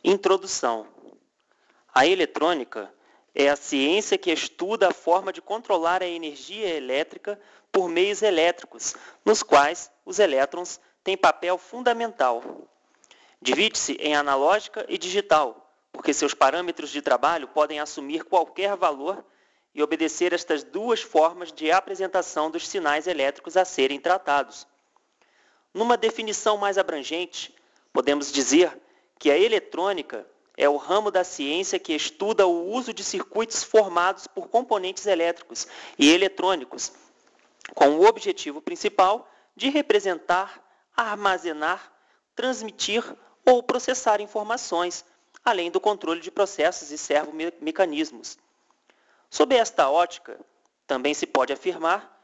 Introdução. A eletrônica é a ciência que estuda a forma de controlar a energia elétrica por meios elétricos, nos quais os elétrons têm papel fundamental. Divide-se em analógica e digital, porque seus parâmetros de trabalho podem assumir qualquer valor e obedecer estas duas formas de apresentação dos sinais elétricos a serem tratados. Numa definição mais abrangente, podemos dizer que a eletrônica é o ramo da ciência que estuda o uso de circuitos formados por componentes elétricos e eletrônicos, com o objetivo principal de representar, armazenar, transmitir ou processar informações, além do controle de processos e servomecanismos. Sob esta ótica, também se pode afirmar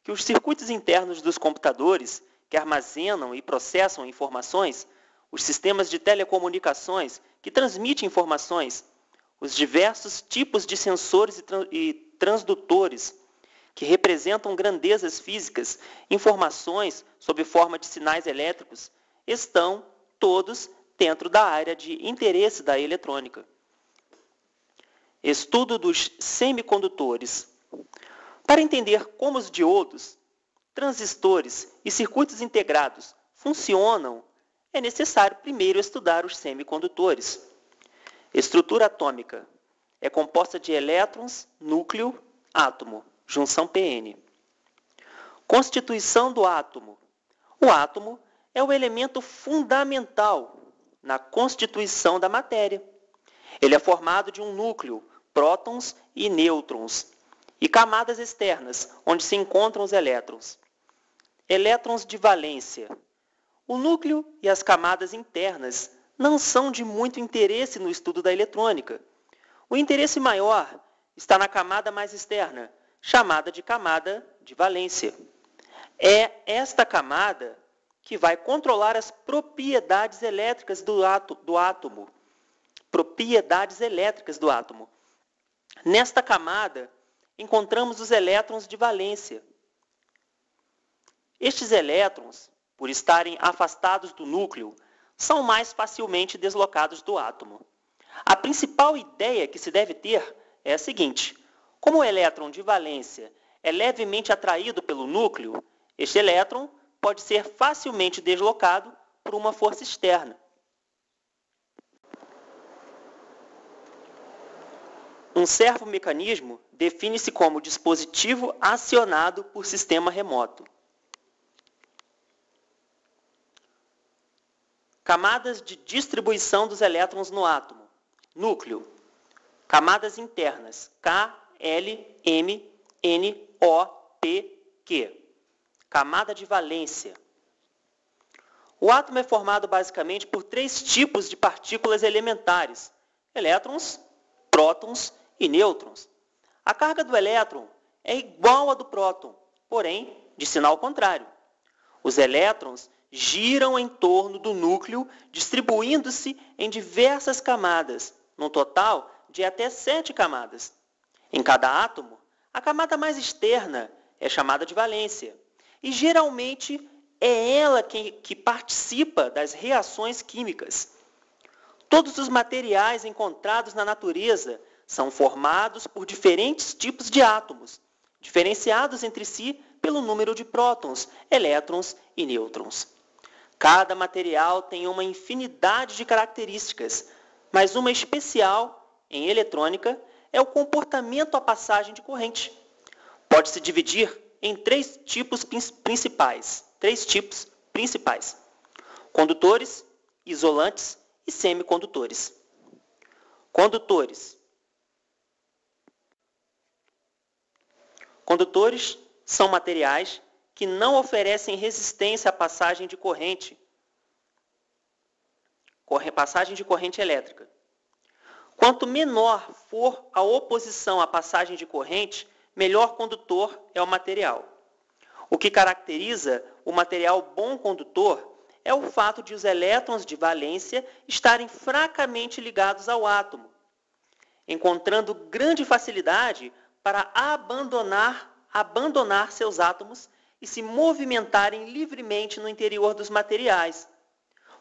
que os circuitos internos dos computadores que armazenam e processam informações, os sistemas de telecomunicações que transmitem informações, os diversos tipos de sensores e transdutores que representam grandezas físicas, informações sob forma de sinais elétricos, estão todos dentro da área de interesse da eletrônica. Estudo dos semicondutores. Para entender como os diodos, transistores e circuitos integrados funcionam, é necessário primeiro estudar os semicondutores. Estrutura atômica. É composta de elétrons, núcleo, átomo, junção PN. Constituição do átomo. O átomo é o elemento fundamental na constituição da matéria. Ele é formado de um núcleo, prótons e nêutrons, e camadas externas, onde se encontram os elétrons. Elétrons de valência. O núcleo e as camadas internas não são de muito interesse no estudo da eletrônica. O interesse maior está na camada mais externa, chamada de camada de valência. É esta camada que vai controlar as propriedades elétricas do átomo. Propriedades elétricas do átomo. Nesta camada, encontramos os elétrons de valência. Estes elétrons, por estarem afastados do núcleo, são mais facilmente deslocados do átomo. A principal ideia que se deve ter é a seguinte: como o elétron de valência é levemente atraído pelo núcleo, este elétron pode ser facilmente deslocado por uma força externa. Um servomecanismo define-se como dispositivo acionado por sistema remoto. Camadas de distribuição dos elétrons no átomo. Núcleo. Camadas internas. K, L, M, N, O, P, Q. Camada de valência. O átomo é formado basicamente por 3 tipos de partículas elementares: elétrons, prótons e nêutrons. A carga do elétron é igual à do próton, porém de sinal contrário. Os elétrons giram em torno do núcleo, distribuindo-se em diversas camadas, num total de até 7 camadas. Em cada átomo, a camada mais externa é chamada de valência, e geralmente é ela que participa das reações químicas. Todos os materiais encontrados na natureza são formados por diferentes tipos de átomos, diferenciados entre si pelo número de prótons, elétrons e nêutrons. Cada material tem uma infinidade de características, mas uma especial, em eletrônica, é o comportamento à passagem de corrente. Pode-se dividir em 3 tipos principais. Condutores, isolantes e semicondutores. Condutores. Condutores são materiais que não oferecem resistência à passagem de corrente elétrica. Quanto menor for a oposição à passagem de corrente, melhor condutor é o material. O que caracteriza o material bom condutor é o fato de os elétrons de valência estarem fracamente ligados ao átomo, encontrando grande facilidade para abandonar seus átomos e se movimentarem livremente no interior dos materiais.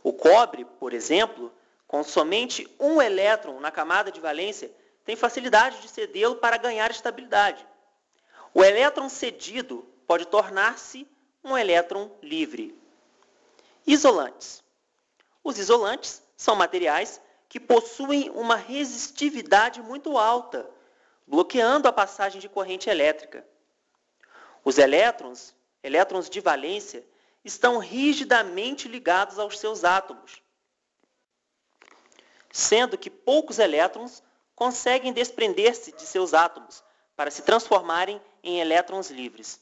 O cobre, por exemplo, com somente um elétron na camada de valência, tem facilidade de cedê-lo para ganhar estabilidade. O elétron cedido pode tornar-se um elétron livre. Isolantes. Os isolantes são materiais que possuem uma resistividade muito alta, bloqueando a passagem de corrente elétrica. Os elétrons de valência, estão rigidamente ligados aos seus átomos, sendo que poucos elétrons conseguem desprender-se de seus átomos para se transformarem em elétrons livres.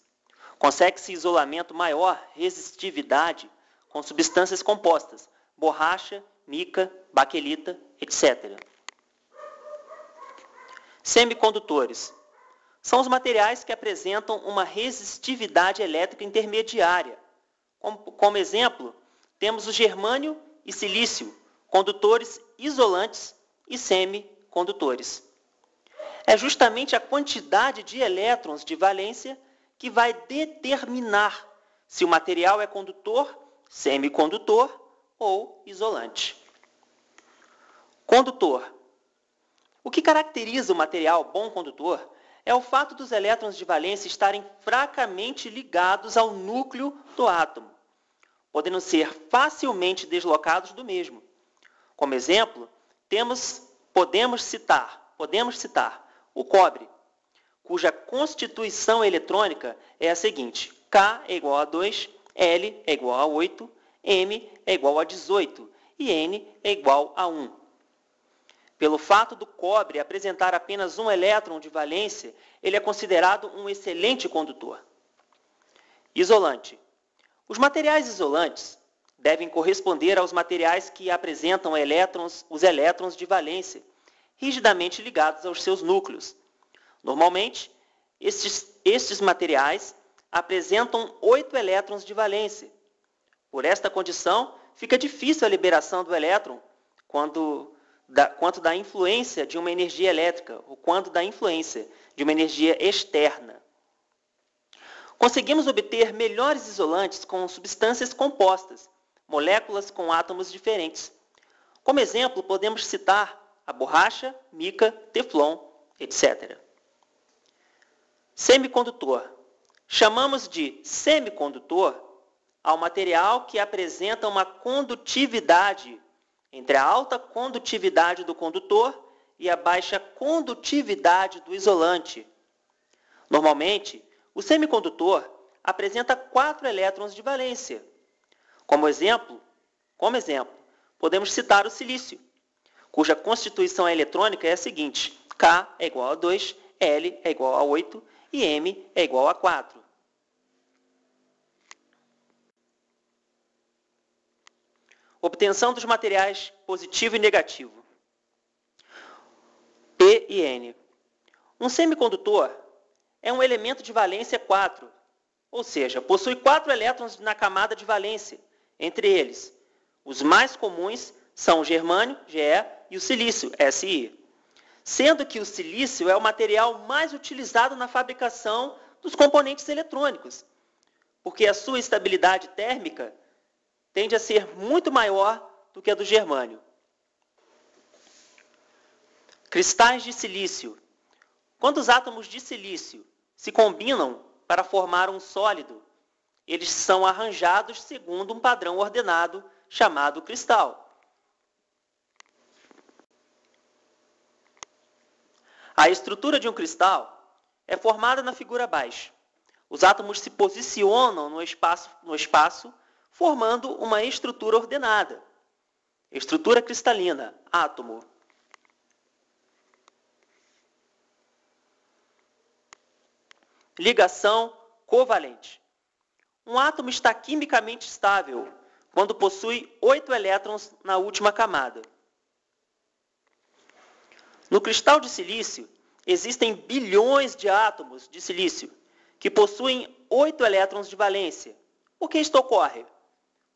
Consegue-se isolamento maior, resistividade, com substâncias compostas, borracha, mica, baquelita, etc. Semicondutores. São os materiais que apresentam uma resistividade elétrica intermediária. Como exemplo, temos o germânio e silício, condutores isolantes e semicondutores. É justamente a quantidade de elétrons de valência que vai determinar se o material é condutor, semicondutor ou isolante. Condutor. O que caracteriza o material bom condutor é o fato dos elétrons de valência estarem fracamente ligados ao núcleo do átomo, podendo ser facilmente deslocados do mesmo. Como exemplo, podemos citar o cobre, cuja constituição eletrônica é a seguinte: K é igual a 2, L é igual a 8, M é igual a 18 e N é igual a 1. Pelo fato do cobre apresentar apenas um elétron de valência, ele é considerado um excelente condutor. Isolante. Os materiais isolantes devem corresponder aos materiais que apresentam os elétrons de valência, rigidamente ligados aos seus núcleos. Normalmente, estes materiais apresentam 8 elétrons de valência. Por esta condição, fica difícil a liberação do elétron quanto da influência de uma energia elétrica ou quanto da influência de uma energia externa. Conseguimos obter melhores isolantes com substâncias compostas, moléculas com átomos diferentes. Como exemplo, podemos citar a borracha, mica, teflon, etc. Semicondutor. Chamamos de semicondutor ao material que apresenta uma condutividade entre a alta condutividade do condutor e a baixa condutividade do isolante. Normalmente, o semicondutor apresenta 4 elétrons de valência. Como exemplo, podemos citar o silício, cuja constituição eletrônica é a seguinte: K é igual a 2, L é igual a 8 e M é igual a 4. Obtenção dos materiais positivo e negativo. P e N. Um semicondutor é um elemento de valência 4, ou seja, possui 4 elétrons na camada de valência. Entre eles, os mais comuns são o germânio, Ge, e o silício, Si. Sendo que o silício é o material mais utilizado na fabricação dos componentes eletrônicos, porque a sua estabilidade térmica tende a ser muito maior do que a do germânio. Cristais de silício. Quando os átomos de silício se combinam para formar um sólido, eles são arranjados segundo um padrão ordenado chamado cristal. A estrutura de um cristal é formada na figura abaixo. Os átomos se posicionam no espaço formando uma estrutura ordenada. Estrutura cristalina, átomo. Ligação covalente. Um átomo está quimicamente estável quando possui 8 elétrons na última camada. No cristal de silício, existem bilhões de átomos de silício que possuem 8 elétrons de valência. Por que isto ocorre? O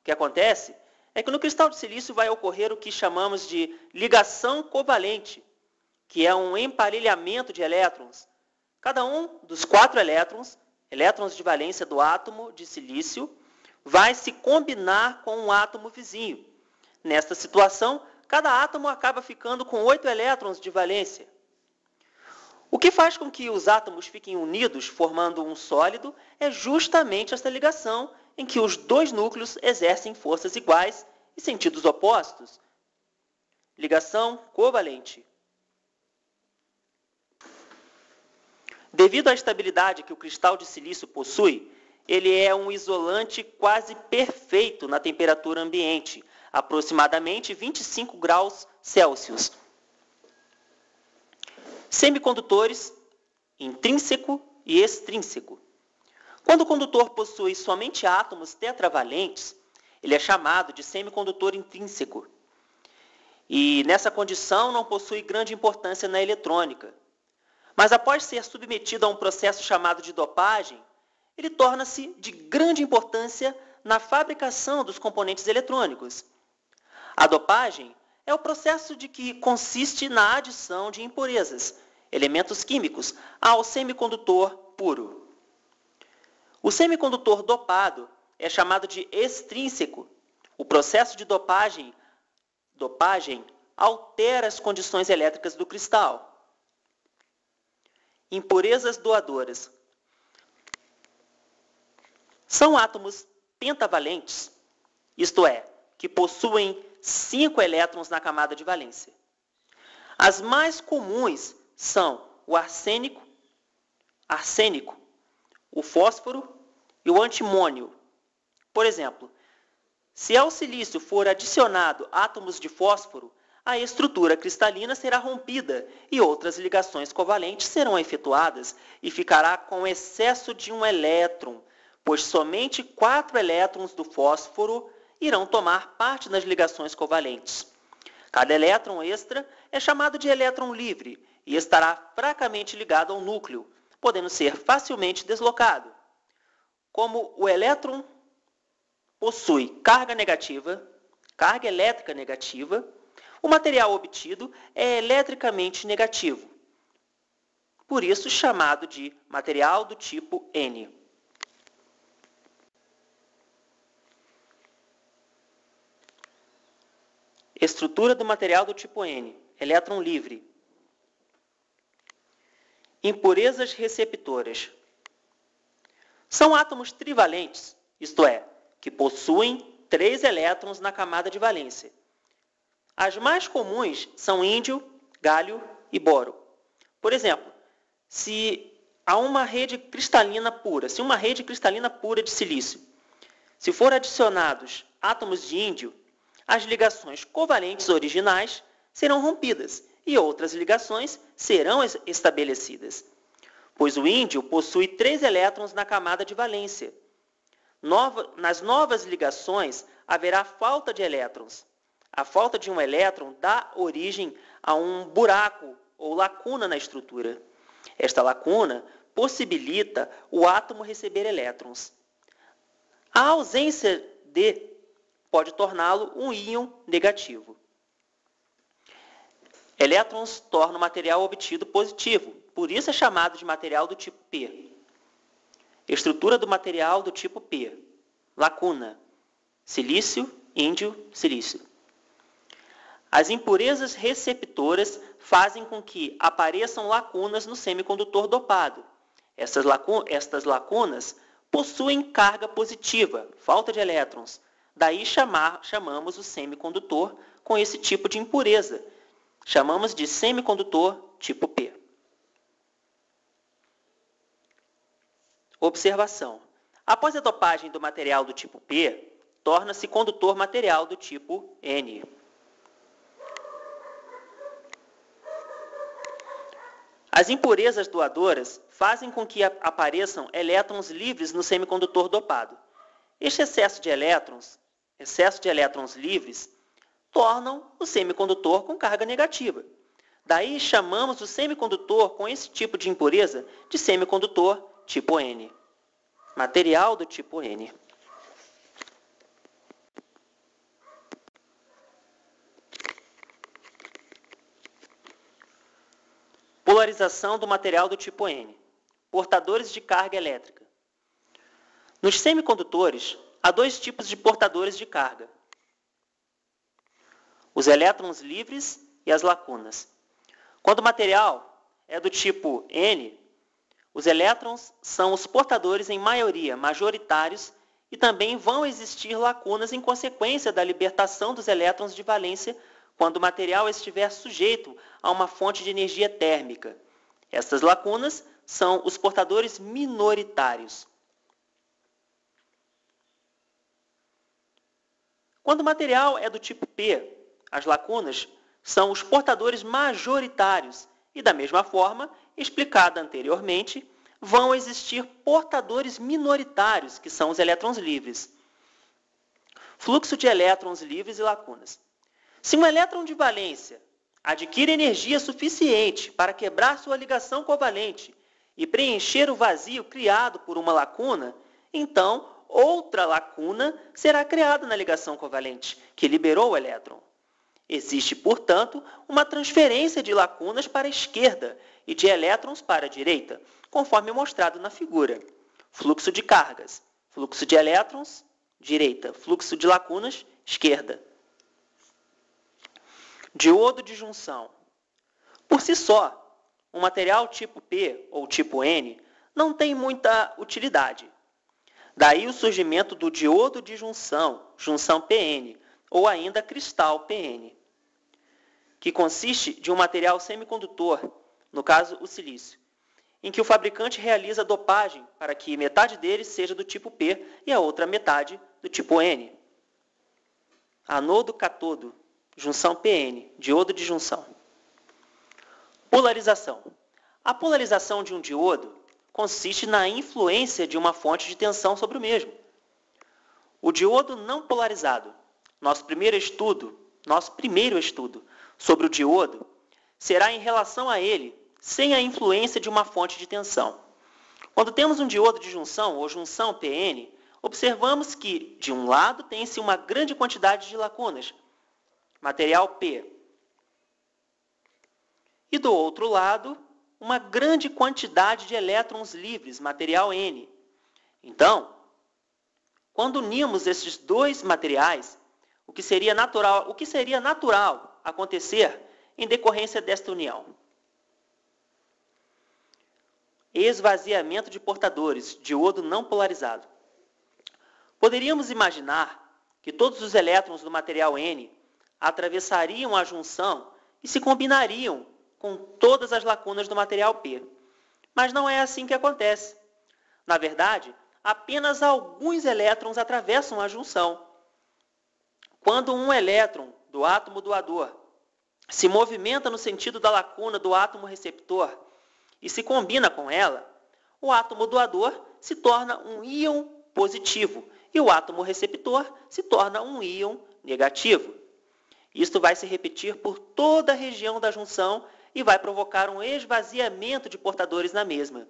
que acontece é que no cristal de silício vai ocorrer o que chamamos de ligação covalente, que é um emparelhamento de elétrons. Cada um dos 4 elétrons de valência do átomo de silício, vai se combinar com um átomo vizinho. Nesta situação, cada átomo acaba ficando com 8 elétrons de valência. O que faz com que os átomos fiquem unidos, formando um sólido, é justamente esta ligação em que os dois núcleos exercem forças iguais e sentidos opostos. Ligação covalente. Devido à estabilidade que o cristal de silício possui, ele é um isolante quase perfeito na temperatura ambiente, aproximadamente 25 graus Celsius. Semicondutores, intrínseco e extrínseco. Quando o condutor possui somente átomos tetravalentes, ele é chamado de semicondutor intrínseco. E nessa condição não possui grande importância na eletrônica. Mas após ser submetido a um processo chamado de dopagem, ele torna-se de grande importância na fabricação dos componentes eletrônicos. A dopagem é o processo de que consiste na adição de impurezas, elementos químicos, ao semicondutor puro. O semicondutor dopado é chamado de extrínseco. O processo de dopagem altera as condições elétricas do cristal. Impurezas doadoras. São átomos pentavalentes, isto é, que possuem 5 elétrons na camada de valência. As mais comuns são o arsênico, o fósforo e o antimônio. Por exemplo, se ao silício for adicionado átomos de fósforo, a estrutura cristalina será rompida e outras ligações covalentes serão efetuadas e ficará com excesso de um elétron, pois somente 4 elétrons do fósforo irão tomar parte nas ligações covalentes. Cada elétron extra é chamado de elétron livre e estará fracamente ligado ao núcleo, podendo ser facilmente deslocado. Como o elétron possui carga elétrica negativa, o material obtido é eletricamente negativo, por isso chamado de material do tipo N. Estrutura do material do tipo N, elétron livre. Impurezas receptoras. São átomos trivalentes, isto é, que possuem 3 elétrons na camada de valência. As mais comuns são índio, gálio e boro. Por exemplo, se uma rede cristalina pura de silício, se for adicionados átomos de índio, as ligações covalentes originais serão rompidas e outras ligações serão estabelecidas, pois o índio possui 3 elétrons na camada de valência. Nas novas ligações haverá falta de elétrons. A falta de um elétron dá origem a um buraco ou lacuna na estrutura. Esta lacuna possibilita o átomo receber elétrons. A ausência de pode torná-lo um íon negativo. Elétrons tornam o material obtido positivo, por isso é chamado de material do tipo P. Estrutura do material do tipo P. Lacuna. Silício, índio, silício. As impurezas receptoras fazem com que apareçam lacunas no semicondutor dopado. Estas lacunas possuem carga positiva, falta de elétrons. Daí chamamos o semicondutor com esse tipo de impureza. Chamamos de semicondutor tipo P. Observação. Após a dopagem do material do tipo P, torna-se condutor material do tipo N. As impurezas doadoras fazem com que apareçam elétrons livres no semicondutor dopado. Este excesso de elétrons livres tornam o semicondutor com carga negativa. Daí chamamos o semicondutor com esse tipo de impureza de semicondutor tipo N. Material do tipo N. Polarização do material do tipo N. Portadores de carga elétrica. Nos semicondutores, há 2 tipos de portadores de carga. os elétrons livres e as lacunas. Quando o material é do tipo N, os elétrons são os portadores em maioria, majoritários, e também vão existir lacunas em consequência da libertação dos elétrons de valência quando o material estiver sujeito a uma fonte de energia térmica. Estas lacunas são os portadores minoritários. Quando o material é do tipo P, as lacunas são os portadores majoritários e, da mesma forma, explicada anteriormente, vão existir portadores minoritários, que são os elétrons livres. Fluxo de elétrons livres e lacunas. Se um elétron de valência adquire energia suficiente para quebrar sua ligação covalente e preencher o vazio criado por uma lacuna, então outra lacuna será criada na ligação covalente, que liberou o elétron. Existe, portanto, uma transferência de lacunas para a esquerda e de elétrons para a direita, conforme mostrado na figura. Fluxo de cargas, fluxo de elétrons, direita, fluxo de lacunas, esquerda. Diodo de junção. Por si só, um material tipo P ou tipo N não tem muita utilidade. Daí o surgimento do diodo de junção, junção PN, ou ainda cristal PN, que consiste de um material semicondutor, no caso o silício, em que o fabricante realiza dopagem para que metade dele seja do tipo P e a outra metade do tipo N. Anodo-catodo, junção PN, diodo de junção. Polarização. A polarização de um diodo consiste na influência de uma fonte de tensão sobre o mesmo. O diodo não polarizado, nosso primeiro estudo sobre o diodo, será em relação a ele, sem a influência de uma fonte de tensão. Quando temos um diodo de junção ou junção PN, observamos que, de um lado, tem-se uma grande quantidade de lacunas, material P, e do outro lado, uma grande quantidade de elétrons livres, material N. Então, quando unimos esses dois materiais, o que seria natural acontecer em decorrência desta união? Esvaziamento de portadores, diodo não polarizado. Poderíamos imaginar que todos os elétrons do material N atravessariam a junção e se combinariam com todas as lacunas do material P. Mas não é assim que acontece. Na verdade, apenas alguns elétrons atravessam a junção. Quando um elétron do átomo doador se movimenta no sentido da lacuna do átomo receptor e se combina com ela, o átomo doador se torna um íon positivo e o átomo receptor se torna um íon negativo. Isto vai se repetir por toda a região da junção e vai provocar um esvaziamento de portadores na mesma.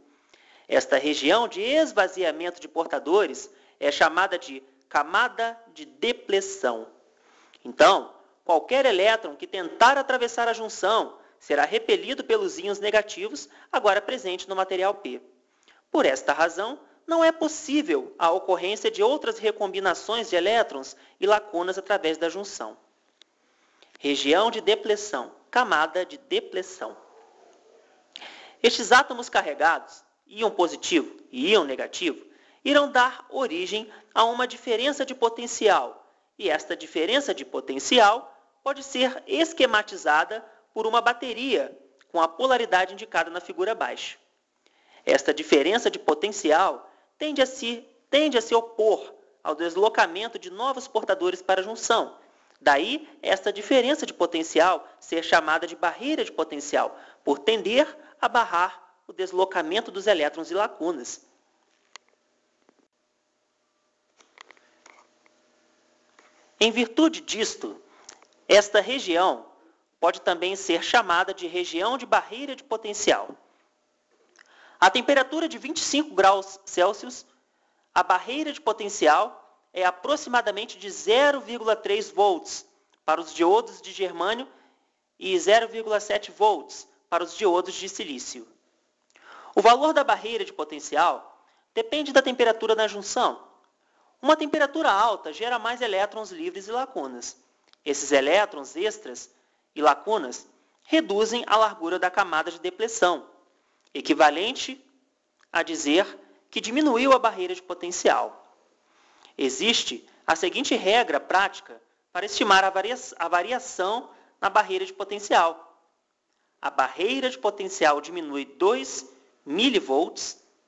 Esta região de esvaziamento de portadores é chamada de camada de depleção. Então, qualquer elétron que tentar atravessar a junção será repelido pelos íons negativos agora presentes no material P. Por esta razão, não é possível a ocorrência de outras recombinações de elétrons e lacunas através da junção. Região de depleção, camada de depleção. Estes átomos carregados, íon positivo e íon negativo, irão dar origem a uma diferença de potencial, e esta diferença de potencial pode ser esquematizada por uma bateria com a polaridade indicada na figura abaixo. Esta diferença de potencial tende a se opor ao deslocamento de novos portadores para a junção. Daí, esta diferença de potencial ser chamada de barreira de potencial, por tender a barrar o deslocamento dos elétrons e lacunas. Em virtude disto, esta região pode também ser chamada de região de barreira de potencial. A temperatura de 25 graus Celsius, a barreira de potencial é aproximadamente de 0,3 volts para os diodos de germânio e 0,7 volts para os diodos de silício. O valor da barreira de potencial depende da temperatura na junção. Uma temperatura alta gera mais elétrons livres e lacunas. Esses elétrons extras e lacunas reduzem a largura da camada de depleção, equivalente a dizer que diminuiu a barreira de potencial. Existe a seguinte regra prática para estimar a variação na barreira de potencial. A barreira de potencial diminui 2 mV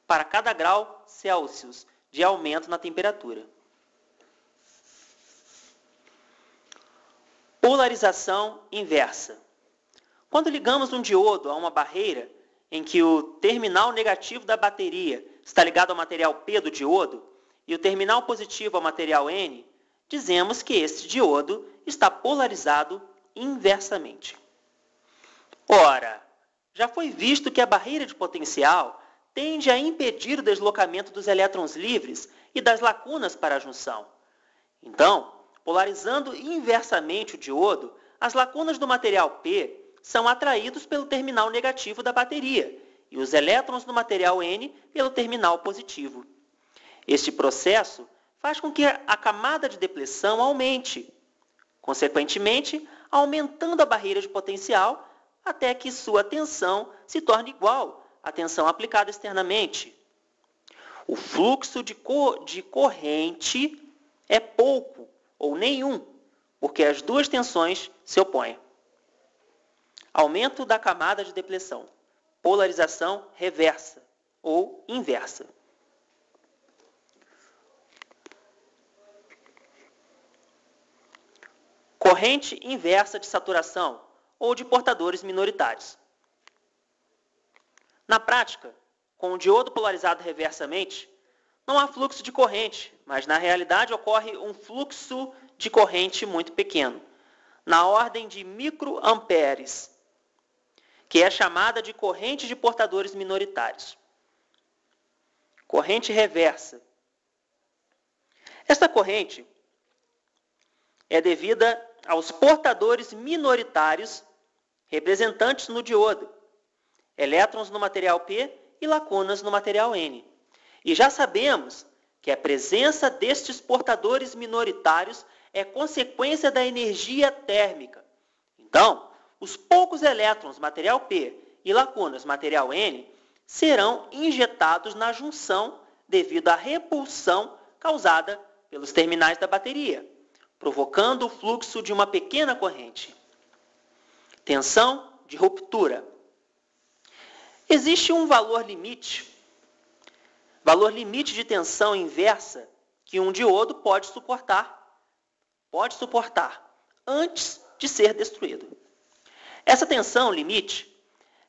para cada grau Celsius de aumento na temperatura. Polarização inversa. Quando ligamos um diodo a uma barreira em que o terminal negativo da bateria está ligado ao material P do diodo e o terminal positivo ao material N, dizemos que este diodo está polarizado inversamente. Ora, já foi visto que a barreira de potencial tende a impedir o deslocamento dos elétrons livres e das lacunas para a junção. Então, polarizando inversamente o diodo, as lacunas do material P são atraídos pelo terminal negativo da bateria e os elétrons do material N pelo terminal positivo. Este processo faz com que a camada de depleção aumente, consequentemente, aumentando a barreira de potencial até que sua tensão se torne igual à tensão aplicada externamente. O fluxo de corrente é pouco ou nenhum, porque as duas tensões se opõem. Aumento da camada de depleção, polarização reversa ou inversa. Corrente inversa de saturação ou de portadores minoritários. Na prática, com o diodo polarizado reversamente, não há fluxo de corrente, mas na realidade ocorre um fluxo de corrente muito pequeno, na ordem de microamperes, que é chamada de corrente de portadores minoritários. Corrente reversa. Esta corrente é devida aos portadores minoritários representantes no diodo, elétrons no material P e lacunas no material N. E já sabemos que a presença destes portadores minoritários é consequência da energia térmica. Então, os poucos elétrons material P e lacunas material N serão injetados na junção devido à repulsão causada pelos terminais da bateria, provocando o fluxo de uma pequena corrente. Tensão de ruptura. Existe um valor limite de tensão inversa que um diodo pode suportar antes de ser destruído. Essa tensão limite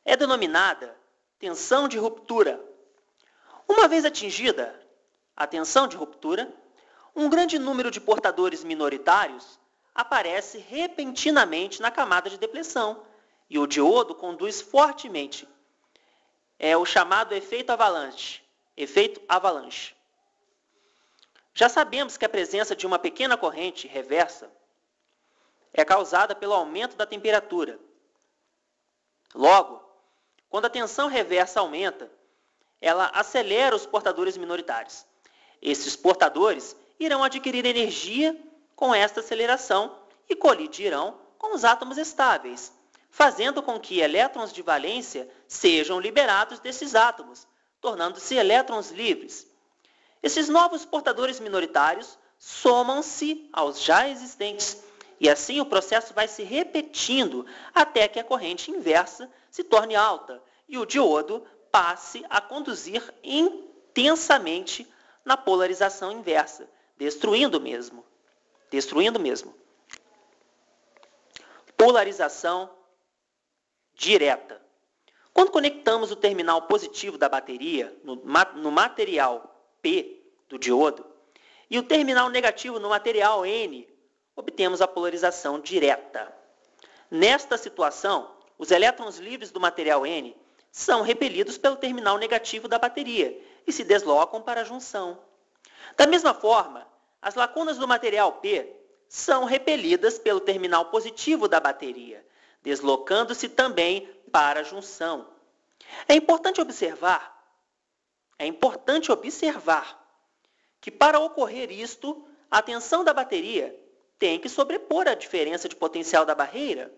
é denominada tensão de ruptura. Uma vez atingida a tensão de ruptura, um grande número de portadores minoritários aparece repentinamente na camada de depleção e o diodo conduz fortemente. É o chamado efeito avalanche. Já sabemos que a presença de uma pequena corrente reversa é causada pelo aumento da temperatura. Logo, quando a tensão reversa aumenta, ela acelera os portadores minoritários. Esses portadores irão adquirir energia com esta aceleração e colidirão com os átomos estáveis, fazendo com que elétrons de valência sejam liberados desses átomos, tornando-se elétrons livres. Esses novos portadores minoritários somam-se aos já existentes, e assim o processo vai se repetindo até que a corrente inversa se torne alta e o diodo passe a conduzir intensamente na polarização inversa, destruindo mesmo. Polarização direta. Quando conectamos o terminal positivo da bateria no material P do diodo e o terminal negativo no material N, obtemos a polarização direta. Nesta situação, os elétrons livres do material N são repelidos pelo terminal negativo da bateria e se deslocam para a junção. Da mesma forma, as lacunas do material P são repelidas pelo terminal positivo da bateria, deslocando-se também para a junção. É importante observar que para ocorrer isto, a tensão da bateria tem que sobrepor a diferença de potencial da barreira,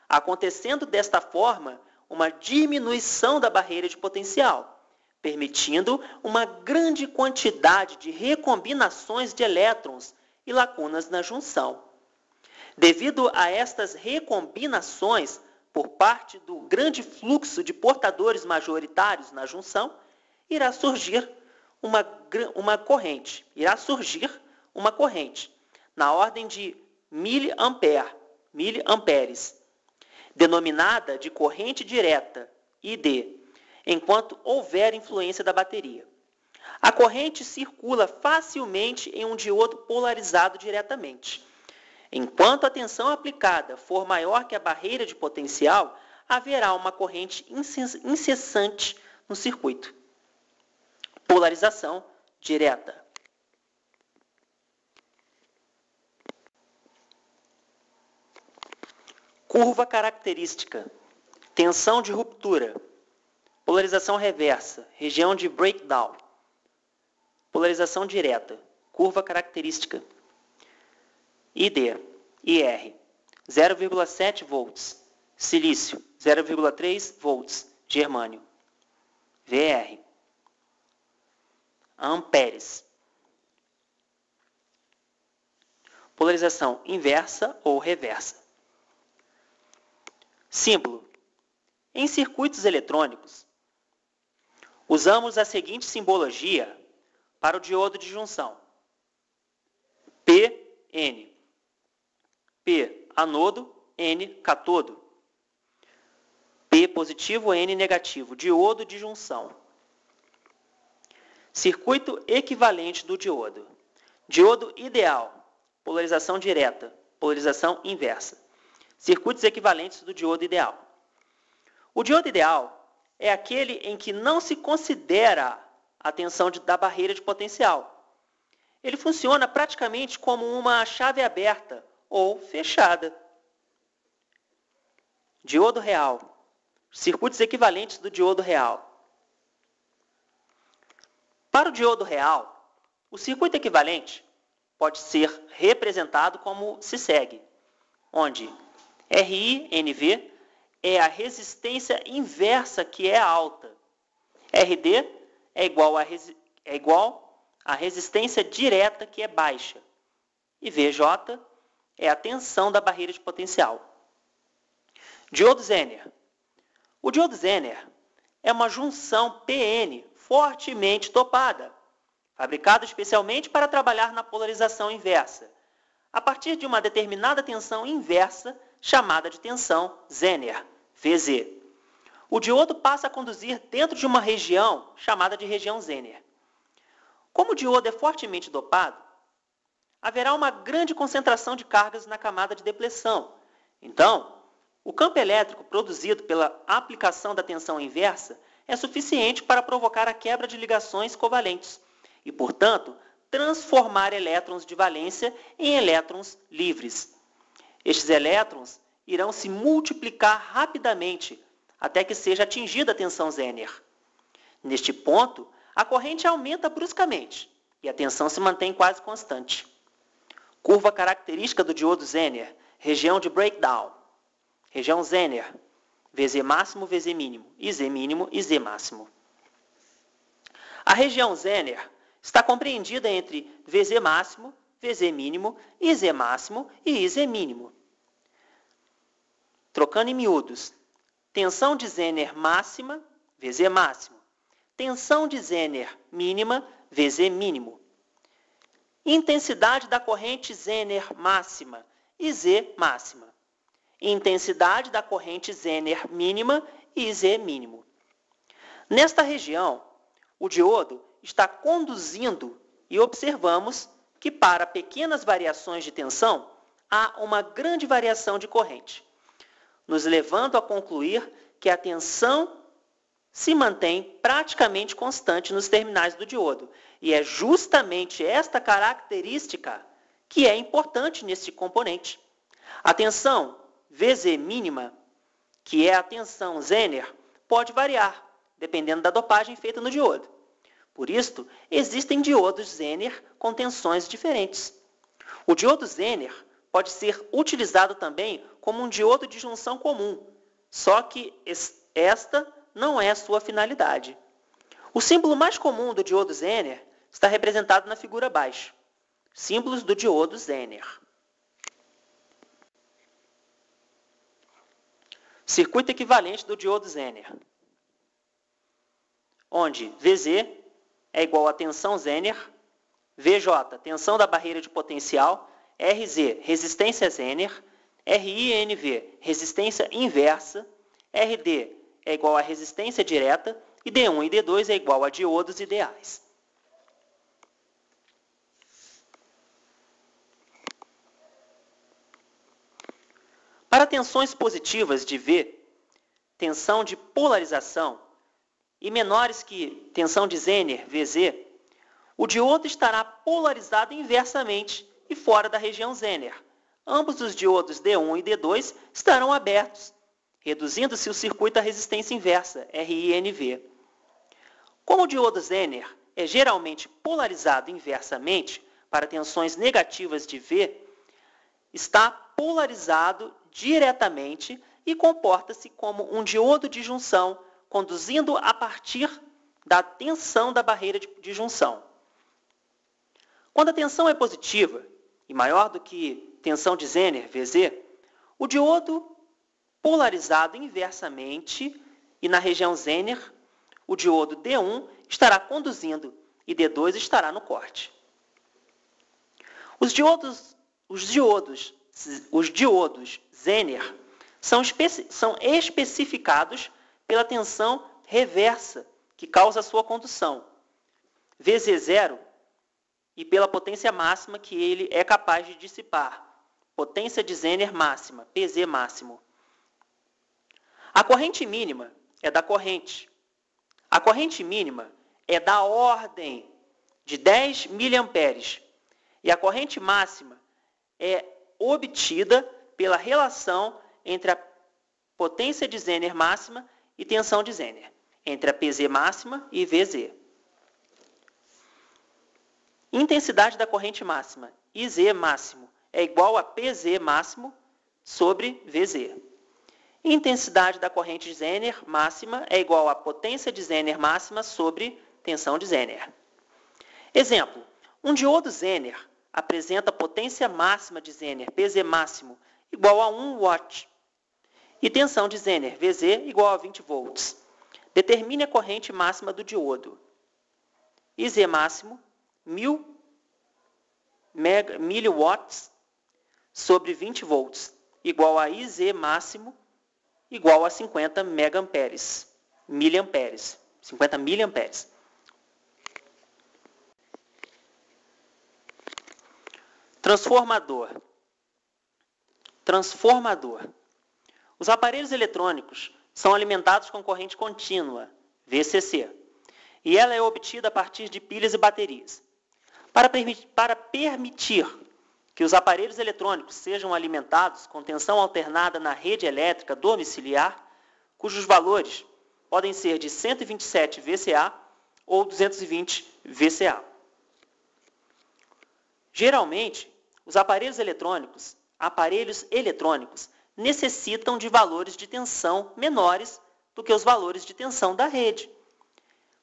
acontecendo desta forma uma diminuição da barreira de potencial, permitindo uma grande quantidade de recombinações de elétrons e lacunas na junção. Devido a estas recombinações por parte do grande fluxo de portadores majoritários na junção, irá surgir uma corrente na ordem de miliamperes, denominada de corrente direta, ID, enquanto houver influência da bateria. A corrente circula facilmente em um diodo polarizado diretamente. Enquanto a tensão aplicada for maior que a barreira de potencial, haverá uma corrente incessante no circuito. Polarização direta. Curva característica. Tensão de ruptura. Polarização reversa. Região de breakdown. Polarização direta. Curva característica. ID. IR. 0,7 volts. Silício. 0,3 volts. Germânio. VR. Amperes. Polarização inversa ou reversa. Símbolo. Em circuitos eletrônicos, usamos a seguinte simbologia para o diodo de junção. PN. P, anodo, N, catodo. P positivo, N negativo, diodo de junção. Circuito equivalente do diodo. Diodo ideal, polarização direta, polarização inversa. Circuitos equivalentes do diodo ideal. O diodo ideal é aquele em que não se considera a tensão da barreira de potencial. Ele funciona praticamente como uma chave aberta ou fechada. Diodo real. Circuitos equivalentes do diodo real. Para o diodo real, o circuito equivalente pode ser representado como se segue, onde RI/NV é a resistência inversa que é alta. RD é igual à resistência direta que é baixa. E VJ é a tensão da barreira de potencial. Diodo Zener. O diodo Zener é uma junção PN fortemente dopada, fabricado especialmente para trabalhar na polarização inversa, a partir de uma determinada tensão inversa chamada de tensão Zener, VZ. O diodo passa a conduzir dentro de uma região chamada de região Zener. Como o diodo é fortemente dopado, haverá uma grande concentração de cargas na camada de depleção. Então, o campo elétrico produzido pela aplicação da tensão inversa é suficiente para provocar a quebra de ligações covalentes e, portanto, transformar elétrons de valência em elétrons livres. Estes elétrons irão se multiplicar rapidamente até que seja atingida a tensão Zener. Neste ponto, a corrente aumenta bruscamente e a tensão se mantém quase constante. Curva característica do diodo Zener, região de breakdown. Região Zener, VZ máximo, VZ mínimo, IZ mínimo, IZ máximo. A região Zener está compreendida entre VZ máximo, VZ mínimo, IZ máximo e IZ mínimo. Trocando em miúdos, tensão de Zener máxima, VZ máximo. Tensão de Zener mínima, VZ mínimo. Intensidade da corrente Zener máxima, IZ máxima. Intensidade da corrente Zener mínima, IZ mínimo. Nesta região, o diodo está conduzindo e observamos que para pequenas variações de tensão há uma grande variação de corrente, nos levando a concluir que a tensão se mantém praticamente constante nos terminais do diodo. E é justamente esta característica que é importante neste componente. A tensão VZ mínima, que é a tensão Zener, pode variar, dependendo da dopagem feita no diodo. Por isso, existem diodos Zener com tensões diferentes. O diodo Zener pode ser utilizado também como um diodo de junção comum, só que esta não é sua finalidade. O símbolo mais comum do diodo Zener está representado na figura abaixo. Símbolos do diodo Zener. Circuito equivalente do diodo Zener, onde VZ é igual a tensão Zener, VJ, tensão da barreira de potencial, RZ, resistência Zener, RINV, resistência inversa, RD é igual a resistência direta e D1 e D2 é igual a diodos ideais. Para tensões positivas de V, tensão de polarização, e menores que tensão de Zener, VZ, o diodo estará polarizado inversamente e fora da região Zener. Ambos os diodos D1 e D2 estarão abertos, reduzindo-se o circuito à resistência inversa, RINV. Como o diodo Zener é geralmente polarizado inversamente para tensões negativas de V, está polarizado diretamente e comporta-se como um diodo de junção, conduzindo a partir da tensão da barreira de junção. Quando a tensão é positiva e maior do que tensão de Zener, VZ, o diodo polarizado inversamente e na região Zener, o diodo D1 estará conduzindo e D2 estará no corte. Os diodos Zener são especificados pela tensão reversa que causa a sua condução, VZ0, e pela potência máxima que ele é capaz de dissipar, potência de Zener máxima, PZ máximo. A corrente mínima é da corrente. A corrente mínima é da ordem de 10 mA e a corrente máxima é obtida pela relação entre a potência de Zener máxima e tensão de Zener, entre a PZ máxima e VZ. Intensidade da corrente máxima, IZ máximo, é igual a PZ máximo sobre VZ. Intensidade da corrente de Zener máxima é igual a potência de Zener máxima sobre tensão de Zener. Exemplo, um diodo Zener apresenta potência máxima de Zener, PZ máximo, igual a 1 watt, e tensão de Zener, VZ, igual a 20 volts. Determine a corrente máxima do diodo. IZ máximo, 1000 miliwatts sobre 20 volts, igual a IZ máximo, igual a 50 megaamperes, 50 miliamperes. Transformador. Os aparelhos eletrônicos são alimentados com corrente contínua, VCC, e ela é obtida a partir de pilhas e baterias. Para permitir que os aparelhos eletrônicos sejam alimentados com tensão alternada na rede elétrica domiciliar, cujos valores podem ser de 127 VCA ou 220 VCA. Geralmente, os aparelhos eletrônicos necessitam de valores de tensão menores do que os valores de tensão da rede.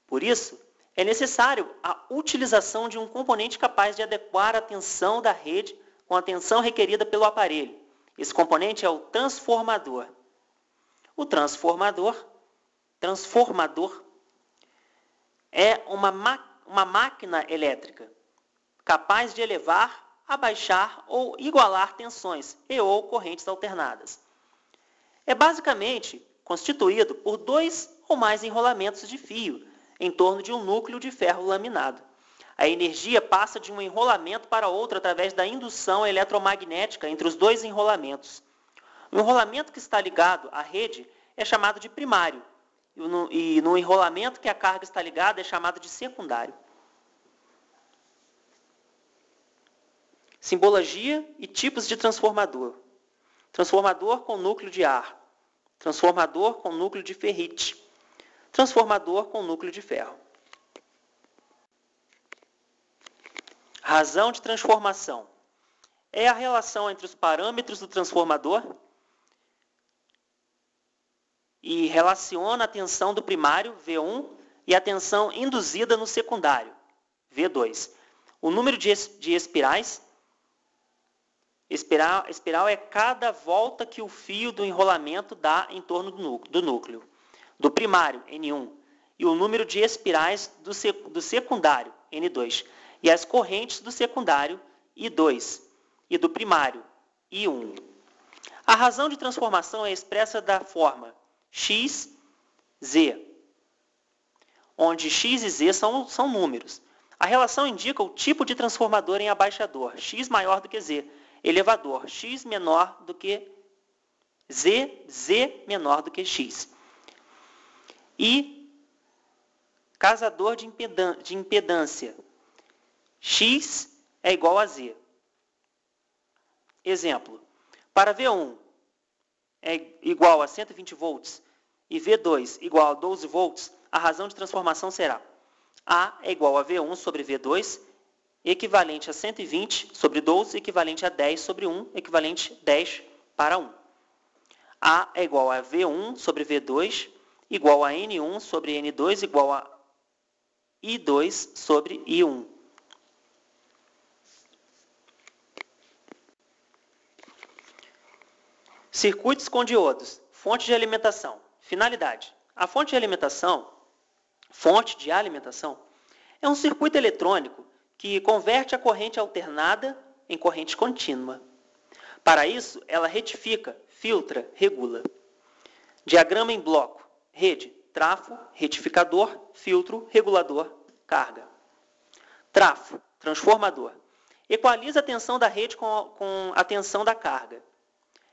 Por isso, é necessário a utilização de um componente capaz de adequar a tensão da rede com a tensão requerida pelo aparelho. Esse componente é o transformador. O transformador é uma máquina elétrica capaz de elevar, abaixar ou igualar tensões e ou correntes alternadas. É basicamente constituído por 2 ou mais enrolamentos de fio em torno de um núcleo de ferro laminado. A energia passa de um enrolamento para outro através da indução eletromagnética entre os 2 enrolamentos. O enrolamento que está ligado à rede é chamado de primário, e no enrolamento que a carga está ligada é chamado de secundário. Simbologia e tipos de transformador. Transformador com núcleo de ar. Transformador com núcleo de ferrite. Transformador com núcleo de ferro. Razão de transformação. é a relação entre os parâmetros do transformador e relaciona a tensão do primário, V1, e a tensão induzida no secundário, V2. O número de espirais, espiral é cada volta que o fio do enrolamento dá em torno do núcleo. Do primário, N1, e o número de espirais do secundário, N2, e as correntes do secundário, I2, e do primário, I1. A razão de transformação é expressa da forma x, z, onde x e z são números. A relação indica o tipo de transformador em abaixador, x maior do que z, elevador, x menor do que z, z menor do que x. E casador de impedância, x é igual a z. Exemplo, para V1 é igual a 120 volts e V2 igual a 12 volts, a razão de transformação será A é igual a V1 sobre V2, equivalente a 120 sobre 12, equivalente a 10 sobre 1, equivalente a 10 para 1. A é igual a V1 sobre V2, igual a N1 sobre N2, igual a I2 sobre I1. Circuitos com diodos. Fonte de alimentação. Finalidade. A fonte de alimentação é um circuito eletrônico que converte a corrente alternada em corrente contínua. Para isso, ela retifica, filtra, regula. Diagrama em bloco. Rede, trafo, retificador, filtro, regulador, carga. Trafo, transformador. Equaliza a tensão da rede com a tensão da carga.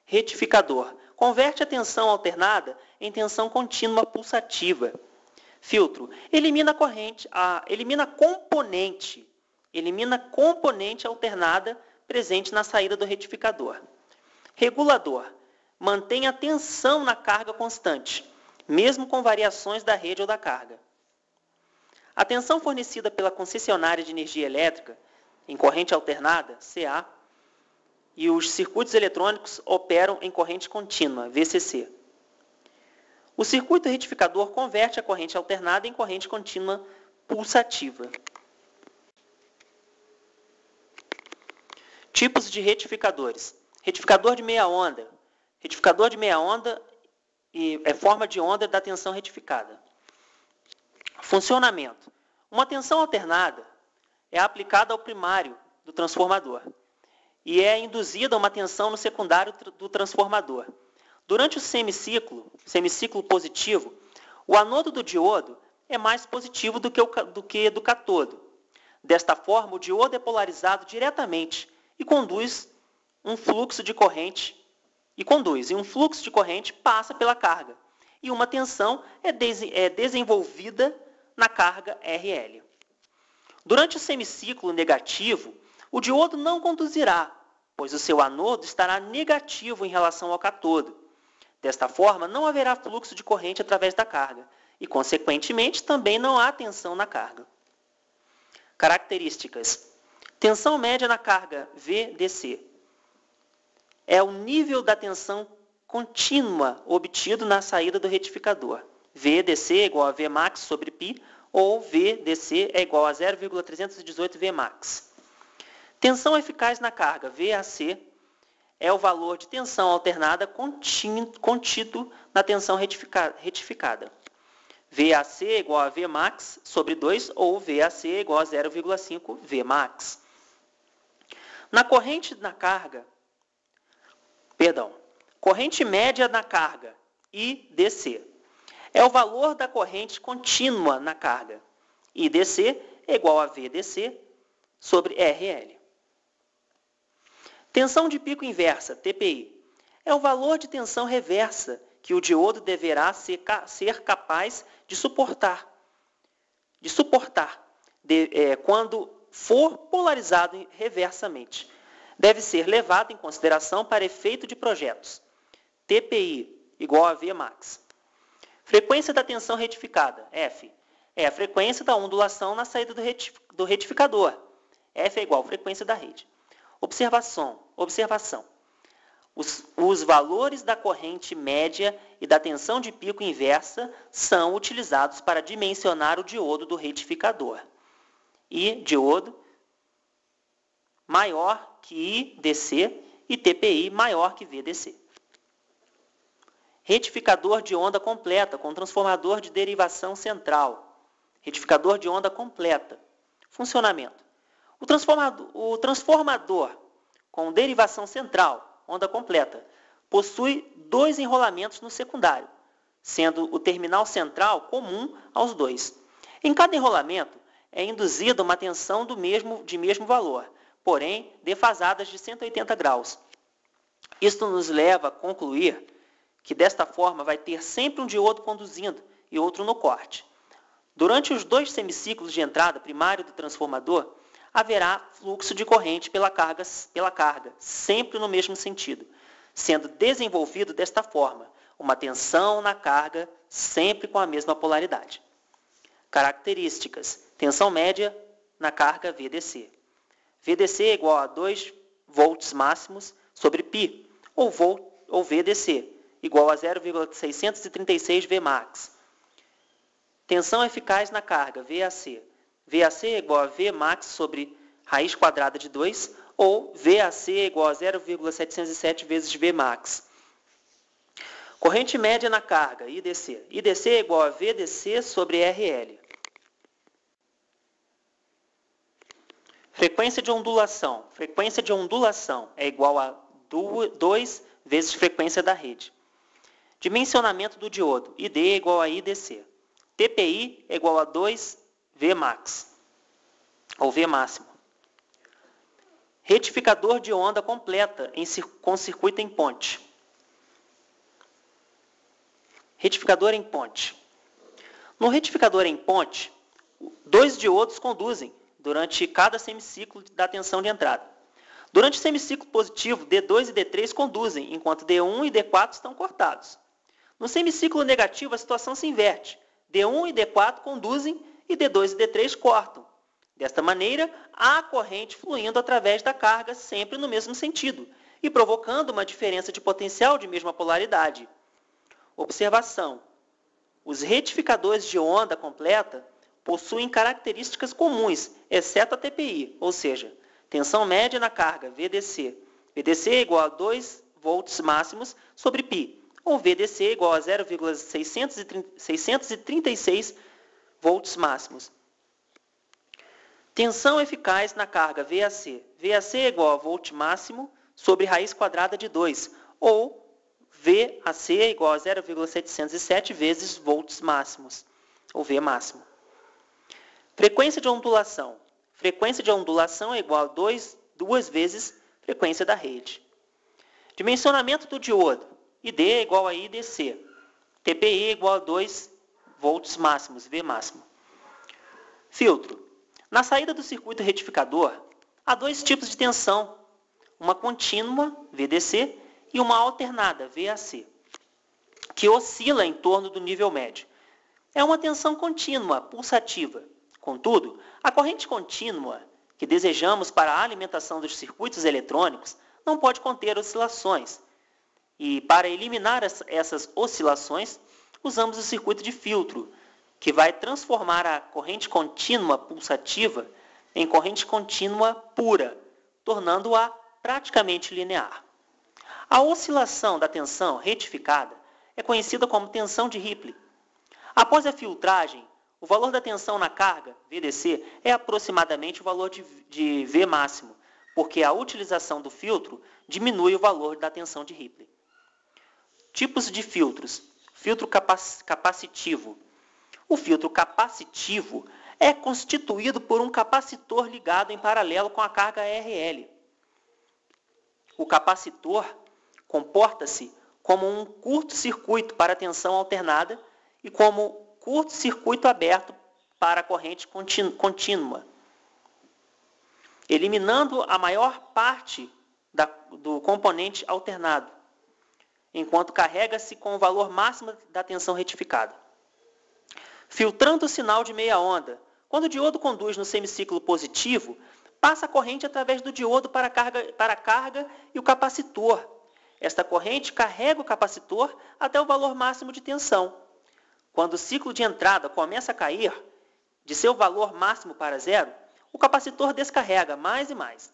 Retificador. Converte a tensão alternada em tensão contínua pulsativa. Filtro. Elimina componente alternada presente na saída do retificador. Regulador. Mantém a tensão na carga constante, mesmo com variações da rede ou da carga. A tensão fornecida pela concessionária de energia elétrica em corrente alternada, CA, e os circuitos eletrônicos operam em corrente contínua, VCC. O circuito retificador converte a corrente alternada em corrente contínua pulsativa. Tipos de retificadores. Retificador de meia onda. Retificador de meia onda é forma de onda da tensão retificada. Funcionamento. Uma tensão alternada é aplicada ao primário do transformador e é induzida uma tensão no secundário do transformador. Durante o semiciclo positivo, o anodo do diodo é mais positivo do que do catodo. Desta forma, o diodo é polarizado diretamente e conduz um fluxo de corrente passa pela carga, e uma tensão é desenvolvida na carga RL. Durante o semiciclo negativo, o diodo não conduzirá, pois o seu anodo estará negativo em relação ao catodo. Desta forma, não haverá fluxo de corrente através da carga e, consequentemente, também não há tensão na carga. Características. Tensão média na carga VDC. É o nível da tensão contínua obtido na saída do retificador. VDC é igual a Vmax sobre π, ou VDC é igual a 0,318 Vmax. Tensão eficaz na carga, VAC, é o valor de tensão alternada contido na tensão retificada. VAC é igual a Vmax sobre 2, ou VAC é igual a 0,5 Vmax. Na corrente corrente média na carga, IDC, é o valor da corrente contínua na carga. IDC é igual a VDC sobre RL. Tensão de pico inversa, TPI, é o valor de tensão reversa que o diodo deverá ser capaz de suportar quando for polarizado reversamente. Deve ser levado em consideração para efeito de projetos. TPI igual a Vmax. Frequência da tensão retificada, F, é a frequência da ondulação na saída do retificador. F é igual à frequência da rede. Observação. Observação. Os valores da corrente média e da tensão de pico inversa são utilizados para dimensionar o diodo do retificador. E diodo maior que IDC e TPI maior que VDC. Retificador de onda completa com transformador de derivação central. Retificador de onda completa. Funcionamento. O transformador com derivação central, onda completa, possui 2 enrolamentos no secundário, sendo o terminal central comum aos 2. Em cada enrolamento é induzida uma tensão de mesmo valor, porém defasadas de 180 graus. Isto nos leva a concluir que desta forma vai ter sempre um diodo conduzindo e outro no corte. Durante os 2 semiciclos de entrada primário do transformador, haverá fluxo de corrente pela carga, sempre no mesmo sentido, sendo desenvolvido desta forma, uma tensão na carga sempre com a mesma polaridade. Características. Tensão média na carga VDC. VDC é igual a 2 volts máximos sobre π, ou VDC, igual a 0,636 Vmax. Tensão eficaz na carga, VAC. VAC é igual a Vmax sobre raiz quadrada de 2, ou VAC é igual a 0,707 vezes Vmax. Corrente média na carga, IDC. IDC é igual a VDC sobre RL. Frequência de ondulação. Frequência de ondulação é igual a 2 vezes frequência da rede. Dimensionamento do diodo. ID é igual a IDC. TPI é igual a 2 Vmax, ou V máximo. Retificador de onda completa com circuito em ponte. Retificador em ponte. No retificador em ponte, 2 diodos conduzem durante cada semiciclo da tensão de entrada. Durante o semiciclo positivo, D2 e D3 conduzem, enquanto D1 e D4 estão cortados. No semiciclo negativo, a situação se inverte. D1 e D4 conduzem e D2 e D3 cortam. Desta maneira, há corrente fluindo através da carga sempre no mesmo sentido e provocando uma diferença de potencial de mesma polaridade. Observação. Os retificadores de onda completa possuem características comuns, exceto a TPI, ou seja, tensão média na carga, VDC. VDC é igual a 2 volts máximos sobre π, ou VDC é igual a 0,636 volts máximos. Tensão eficaz na carga, VAC. VAC é igual a volt máximo sobre raiz quadrada de 2, ou VAC é igual a 0,707 vezes volts máximos, ou V máximo. Frequência de ondulação. Frequência de ondulação é igual a 2 vezes frequência da rede. Dimensionamento do diodo. ID é igual a IDC. TPI é igual a 2 volts máximos, V máximo. Filtro. Na saída do circuito retificador, há 2 tipos de tensão. Uma contínua, VDC, e uma alternada, VAC, que oscila em torno do nível médio. É uma tensão contínua, pulsativa. Contudo, a corrente contínua que desejamos para a alimentação dos circuitos eletrônicos não pode conter oscilações. E para eliminar essas oscilações, usamos o circuito de filtro, que vai transformar a corrente contínua pulsativa em corrente contínua pura, tornando-a praticamente linear. A oscilação da tensão retificada é conhecida como tensão de Ripley. Após a filtragem, o valor da tensão na carga, VDC, é aproximadamente o valor de V máximo, porque a utilização do filtro diminui o valor da tensão de Ripley. Tipos de filtros. Filtro capacitivo. O filtro capacitivo é constituído por um capacitor ligado em paralelo com a carga RL. O capacitor comporta-se como um curto-circuito para a tensão alternada e como curto-circuito aberto para a corrente contínua, eliminando a maior parte do componente alternado, enquanto carrega-se com o valor máximo da tensão retificada. Filtrando o sinal de meia onda. Quando o diodo conduz no semiciclo positivo, passa a corrente através do diodo para a carga e o capacitor. Esta corrente carrega o capacitor até o valor máximo de tensão. Quando o ciclo de entrada começa a cair de seu valor máximo para zero, o capacitor descarrega mais e mais.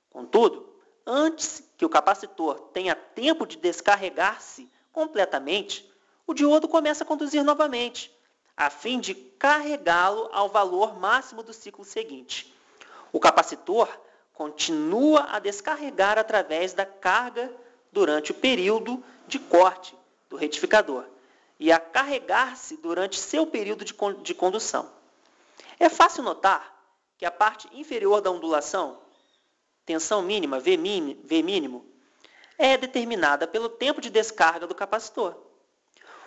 Contudo, antes que o capacitor tenha tempo de descarregar-se completamente, o diodo começa a conduzir novamente, a fim de carregá-lo ao valor máximo do ciclo seguinte. O capacitor continua a descarregar através da carga durante o período de corte do retificador e a carregar-se durante seu período de condução. É fácil notar que a parte inferior da ondulação, tensão mínima, V mínimo, é determinada pelo tempo de descarga do capacitor.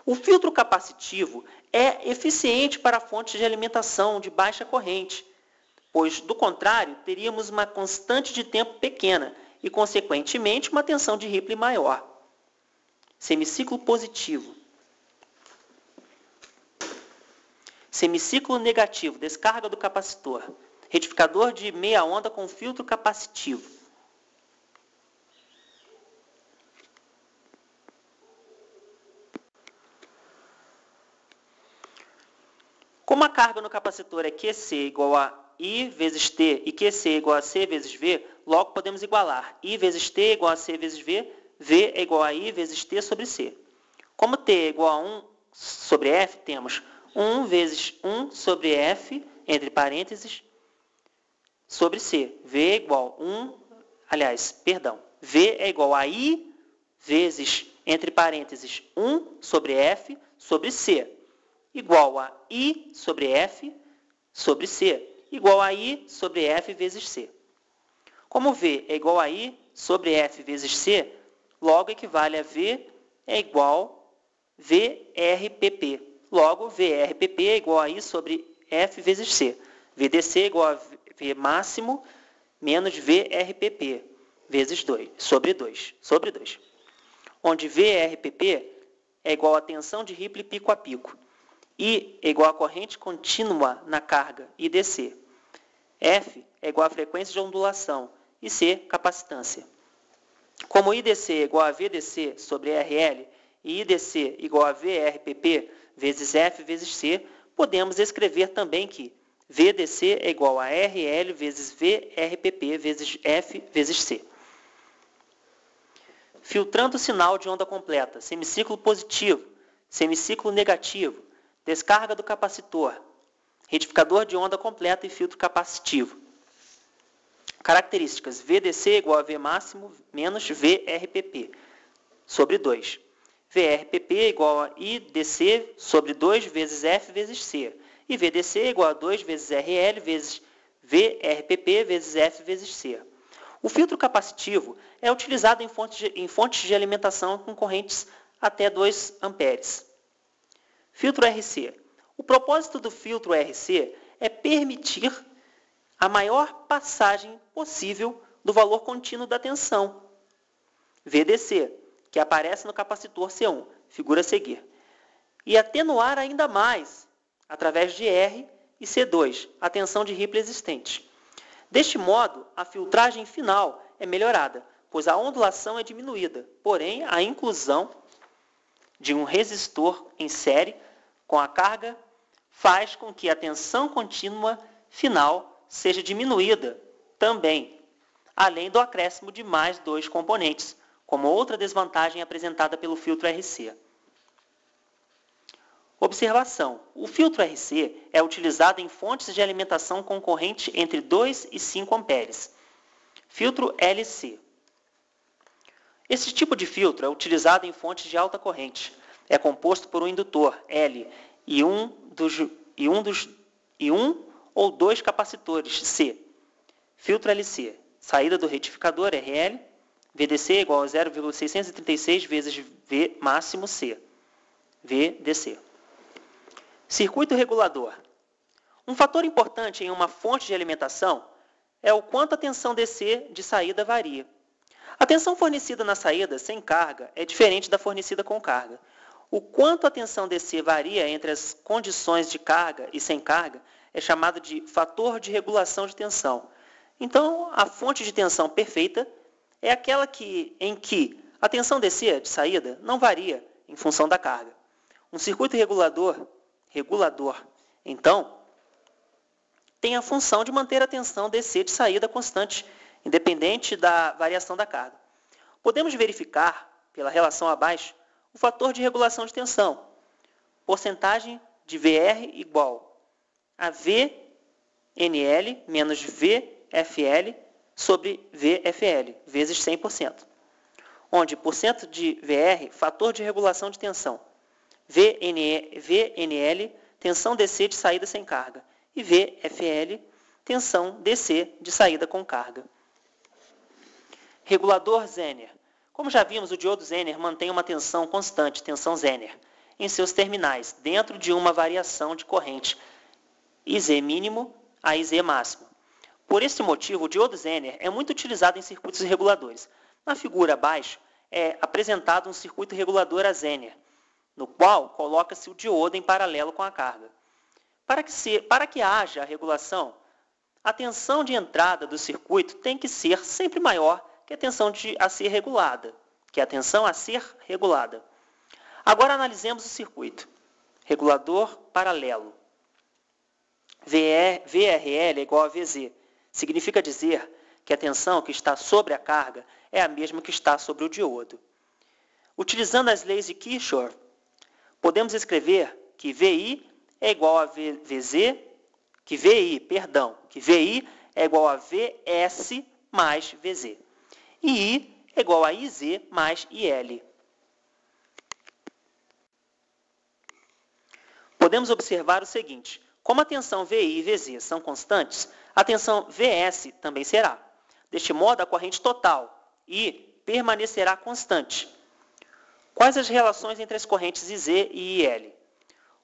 O filtro capacitivo é eficiente para fontes de alimentação de baixa corrente, pois, do contrário, teríamos uma constante de tempo pequena e, consequentemente, uma tensão de Ripley maior. Semiciclo positivo. Semiciclo negativo, descarga do capacitor. Retificador de meia onda com filtro capacitivo. Como a carga no capacitor é QC igual a I vezes T e QC igual a C vezes V, logo podemos igualar I vezes T é igual a C vezes V, V é igual a I vezes T sobre C. Como T é igual a 1 sobre F, temos 1 vezes 1 sobre F, entre parênteses, sobre C. V é igual a V é igual a I vezes, entre parênteses, 1 sobre F sobre C, igual a I sobre F sobre C, igual a I sobre F vezes C. Como V é igual a I sobre F vezes C, logo equivale a V é igual a VRPP. Logo, VRPP é igual a I sobre F vezes C. VDC é igual a V máximo menos VRPP vezes 2, sobre 2. Onde VRPP é igual a tensão de Ripley pico a pico. I é igual a corrente contínua na carga, IDC. F é igual a frequência de ondulação e C, capacitância. Como IDC é igual a VDC sobre RL e IDC igual a VRPP vezes F vezes C, podemos escrever também que VDC é igual a RL vezes VRPP vezes F vezes C. Filtrando o sinal de onda completa, semiciclo positivo, semiciclo negativo, descarga do capacitor, retificador de onda completa e filtro capacitivo. Características: VDC igual a V máximo menos VRPP sobre 2. VRPP igual a IDC sobre 2 vezes F vezes C. E VDC igual a 2 vezes RL vezes VRPP vezes F vezes C. O filtro capacitivo é utilizado em fontes de alimentação com correntes até 2 amperes. Filtro RC. O propósito do filtro RC é permitir a maior passagem possível do valor contínuo da tensão, VDC, que aparece no capacitor C1, figura a seguir, e atenuar ainda mais, através de R e C2, a tensão de Ripley existente. Deste modo, a filtragem final é melhorada, pois a ondulação é diminuída, porém a inclusão de um resistor em série com a carga faz com que a tensão contínua final seja diminuída também, além do acréscimo de mais 2 componentes, como outra desvantagem apresentada pelo filtro RC. Observação: o filtro RC é utilizado em fontes de alimentação com corrente entre 2 e 5 amperes. Filtro LC. Esse tipo de filtro é utilizado em fontes de alta corrente. É composto por um indutor, L, e um ou 2 capacitores, C. Filtro LC. Saída do retificador, RL. VDC igual a 0,636 vezes V máximo C. VDC. Circuito regulador. Um fator importante em uma fonte de alimentação é o quanto a tensão DC de saída varia. A tensão fornecida na saída sem carga é diferente da fornecida com carga. O quanto a tensão DC varia entre as condições de carga e sem carga é chamado de fator de regulação de tensão. Então, a fonte de tensão perfeita é aquela em que a tensão DC de saída não varia em função da carga. Um circuito regulador, então, tem a função de manter a tensão DC de saída constante, independente da variação da carga. Podemos verificar, pela relação abaixo, o fator de regulação de tensão. Porcentagem de VR igual a VNL menos VFL sobre VFL, vezes 100%. Onde % de VR, fator de regulação de tensão. VNL, tensão DC de saída sem carga. E VFL, tensão DC de saída com carga. Regulador Zener. Como já vimos, o diodo Zener mantém uma tensão constante, tensão Zener, em seus terminais, dentro de uma variação de corrente IZ mínimo a IZ máximo. Por esse motivo, o diodo Zener é muito utilizado em circuitos reguladores. Na figura abaixo é apresentado um circuito regulador a Zener, no qual coloca-se o diodo em paralelo com a carga. Para que haja a regulação, a tensão de entrada do circuito tem que ser sempre maior que a tensão a ser regulada, Agora analisemos o circuito. Regulador paralelo. VRL é igual a VZ. Significa dizer que a tensão que está sobre a carga é a mesma que está sobre o diodo. Utilizando as leis de Kirchhoff, podemos escrever que VI é igual a VZ, que VI é igual a VS mais VZ. E I é igual a IZ mais IL. Podemos observar o seguinte: como a tensão VI e VZ são constantes, a tensão VS também será. Deste modo, a corrente total I permanecerá constante. Quais as relações entre as correntes IZ e IL?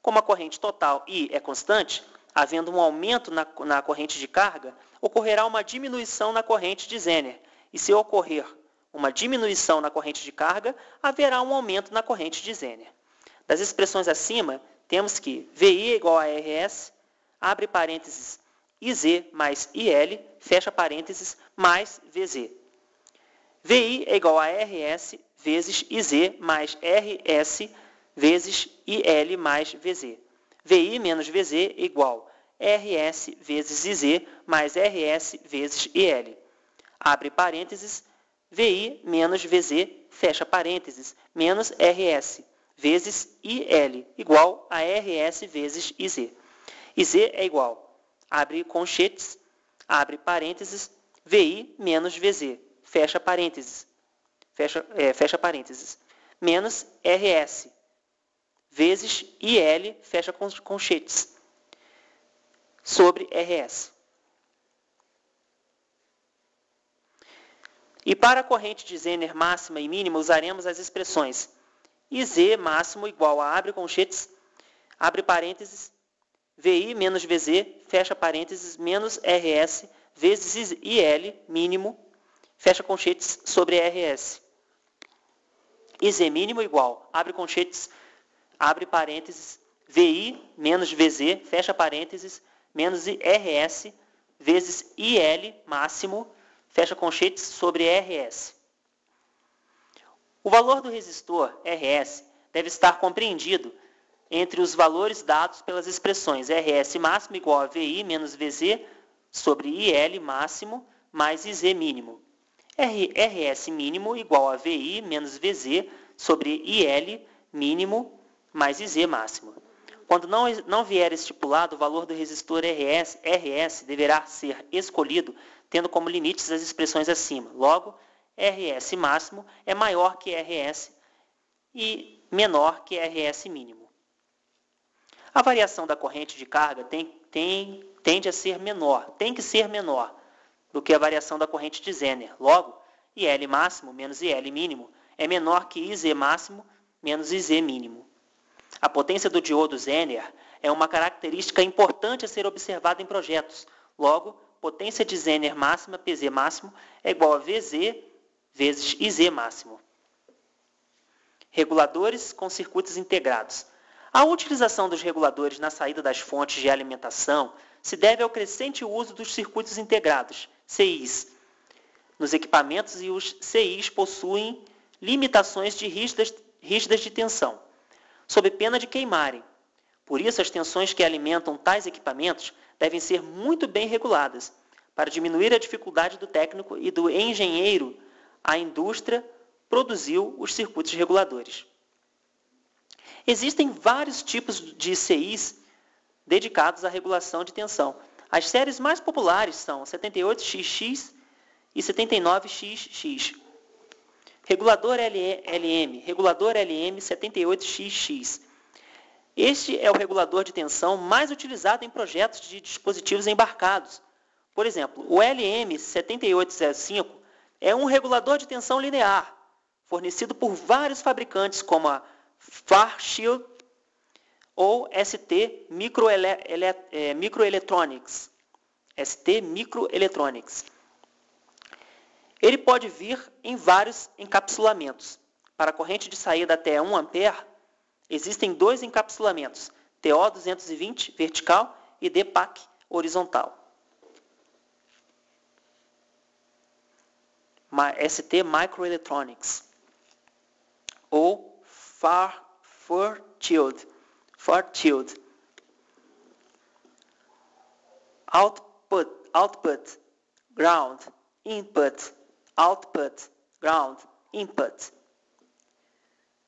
Como a corrente total I é constante, havendo um aumento na corrente de carga, ocorrerá uma diminuição na corrente de Zener. E se ocorrer uma diminuição na corrente de carga, haverá um aumento na corrente de Zener. Das expressões acima, temos que VI é igual a RS, abre parênteses, IZ mais IL, fecha parênteses, mais VZ. VI é igual a RS vezes IZ mais RS vezes IL mais VZ. VI menos VZ é igual a RS vezes IZ mais RS vezes IL. Abre parênteses, VI menos VZ, fecha parênteses, menos RS, vezes IL, igual a RS vezes IZ. IZ é igual, abre conchetes, abre parênteses, VI menos VZ, fecha parênteses, menos RS, vezes IL, fecha conchetes, sobre RS. E para a corrente de Zener máxima e mínima, usaremos as expressões IZ máximo igual a abre conchetes, abre parênteses, VI menos VZ, fecha parênteses, menos RS, vezes IL mínimo, fecha conchetes, sobre RS. IZ mínimo igual, abre conchetes, abre parênteses, VI menos VZ, fecha parênteses, menos RS, vezes IL máximo, fecha conchetes, sobre RS. O valor do resistor RS deve estar compreendido entre os valores dados pelas expressões RS máximo igual a VI menos VZ sobre IL máximo mais IZ mínimo. RS mínimo igual a VI menos VZ sobre IL mínimo mais IZ máximo. Quando não vier estipulado, o valor do resistor RS deverá ser escolhido tendo como limites as expressões acima. Logo, RS máximo é maior que RS e menor que RS mínimo. A variação da corrente de carga tem que ser menor do que a variação da corrente de Zener. Logo, IL máximo menos IL mínimo é menor que IZ máximo menos IZ mínimo. A potência do diodo Zener é uma característica importante a ser observada em projetos. Logo, potência de Zener máxima, PZ máximo, é igual a VZ vezes IZ máximo. Reguladores com circuitos integrados. A utilização dos reguladores na saída das fontes de alimentação se deve ao crescente uso dos circuitos integrados, CIs nos equipamentos e os CIs possuem limitações de rígidas de tensão, sob pena de queimarem. Por isso, as tensões que alimentam tais equipamentos devem ser muito bem reguladas, para diminuir a dificuldade do técnico e do engenheiro. A indústria produziu os circuitos reguladores. Existem vários tipos de CIs dedicados à regulação de tensão. As séries mais populares são 78XX e 79XX. Regulador LM 78XX. Este é o regulador de tensão mais utilizado em projetos de dispositivos embarcados. Por exemplo, o LM7805 é um regulador de tensão linear, fornecido por vários fabricantes como a Fairchild ou ST Microelectronics. ST Microelectronics. Ele pode vir em vários encapsulamentos. Para a corrente de saída até 1 A, existem dois encapsulamentos, TO220 vertical e DPAC horizontal. ST Microelectronics ou Fairchild. Output, ground, input, output, ground, input.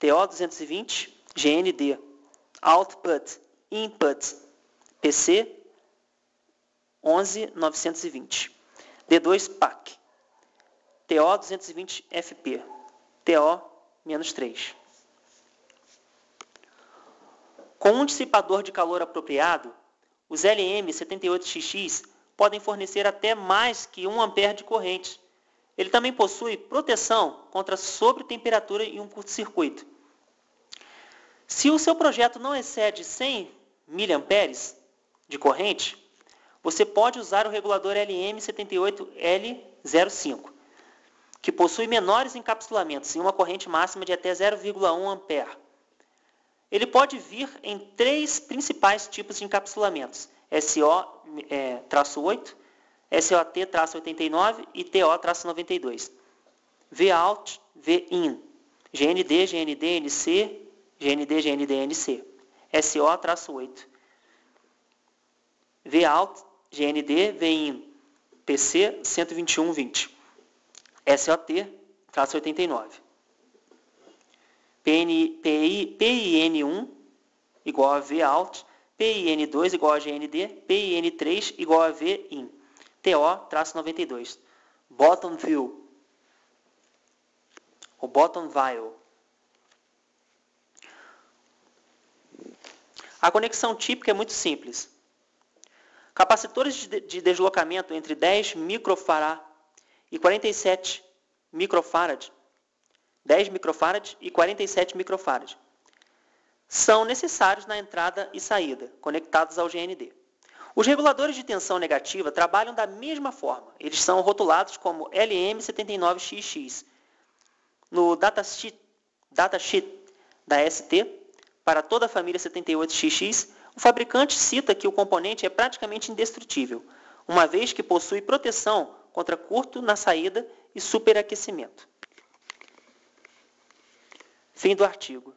TO220, GND, output, input, PC 11920. D2PAC, TO220FP, TO-3. Com um dissipador de calor apropriado, os LM78XX podem fornecer até mais que 1 A de corrente. Ele também possui proteção contra sobretemperatura e um curto-circuito. Se o seu projeto não excede 100 mA de corrente, você pode usar o regulador LM78L05, que possui menores encapsulamentos e uma corrente máxima de até 0,1 A. Ele pode vir em 3 principais tipos de encapsulamentos, SO-8, SOT-89 e TO-92. Vout, Vin, GND, GND, NC, GND, GND, NC. SO-8. Vout, GND, Vin, PC 12120. SOT-89. PIN1 igual a Vout, PIN2 igual a GND, PIN3 igual a Vin, TO-92. Bottom view, ou bottom vial. A conexão típica é muito simples. Capacitores de deslocamento entre 10 microfarad e 47 microfarad, 10 microfarad e 47 microfarad, são necessários na entrada e saída, conectados ao GND. Os reguladores de tensão negativa trabalham da mesma forma. Eles são rotulados como LM79XX. No datasheet da ST, para toda a família 78XX, o fabricante cita que o componente é praticamente indestrutível, uma vez que possui proteção contra curto na saída e superaquecimento. Fim do artigo.